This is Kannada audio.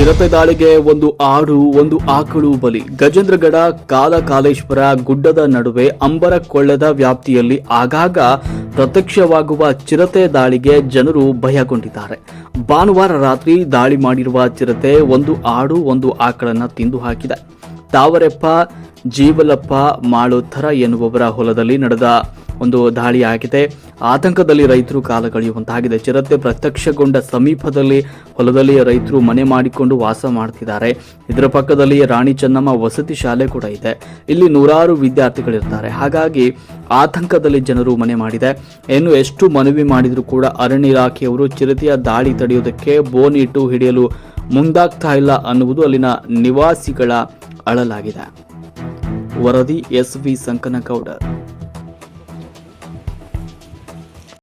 ಚಿರತೆ ದಾಳಿಗೆ ಒಂದು ಆಡು ಒಂದು ಆಕಳು ಬಲಿ. ಗಜೇಂದ್ರಗಡ ಕಾಲೇಶ್ವರ ಗುಡ್ಡದ ನಡುವೆ ಅಂಬರಕೊಳ್ಳದ ವ್ಯಾಪ್ತಿಯಲ್ಲಿ ಆಗಾಗ ಪ್ರತ್ಯಕ್ಷವಾಗುವ ಚಿರತೆ ದಾಳಿಗೆ ಜನರು ಭಯಗೊಂಡಿದ್ದಾರೆ. ಭಾನುವಾರ ರಾತ್ರಿ ದಾಳಿ ಮಾಡಿರುವ ಚಿರತೆ ಒಂದು ಆಡು ಒಂದು ಆಕಳನ್ನ ತಿಂದು ಹಾಕಿದೆ. ತಾವರೆಪ್ಪ ಜೀವಲಪ್ಪ ಮಾಳೋತ್ತರ ಎನ್ನುವವರ ಹೊಲದಲ್ಲಿ ನಡೆದ ಒಂದು ದಾಳಿಯಾಗಿದೆ. ಆತಂಕದಲ್ಲಿ ರೈತರು ಕಾಲಕಳೆಯುವಂತಾಗಿದೆ. ಚಿರತೆ ಪ್ರತ್ಯಕ್ಷಗೊಂಡ ಸಮೀಪದಲ್ಲಿ ಹೊಲದಲ್ಲಿ ರೈತರು ಮನೆ ಮಾಡಿಕೊಂಡು ವಾಸ ಮಾಡ್ತಿದ್ದಾರೆ. ಇದರ ಪಕ್ಕದಲ್ಲಿ ರಾಣಿ ಚೆನ್ನಮ್ಮ ವಸತಿ ಶಾಲೆ ಕೂಡ ಇದೆ. ಇಲ್ಲಿ ನೂರಾರು ವಿದ್ಯಾರ್ಥಿಗಳಿರ್ತಾರೆ. ಹಾಗಾಗಿ ಆತಂಕದಲ್ಲಿ ಜನರು ಮನೆ ಮಾಡಿದೆ. ಇನ್ನು ಎಷ್ಟು ಮನವಿ ಮಾಡಿದರೂ ಕೂಡ ಅರಣ್ಯ ಇಲಾಖೆಯವರು ಚಿರತೆಯ ದಾಳಿ ತಡೆಯುವುದಕ್ಕೆ ಬೋನಿಟ್ಟು ಹಿಡಿಯಲು ಮುಂದಾಗ್ತಾ ಇಲ್ಲ ಅನ್ನುವುದು ಅಲ್ಲಿನ ನಿವಾಸಿಗಳ ಅಳಲಾಗಿದೆ. ವರದಿ ಎಸ್ ವಿ ಸಂಕನಗೌಡರ್.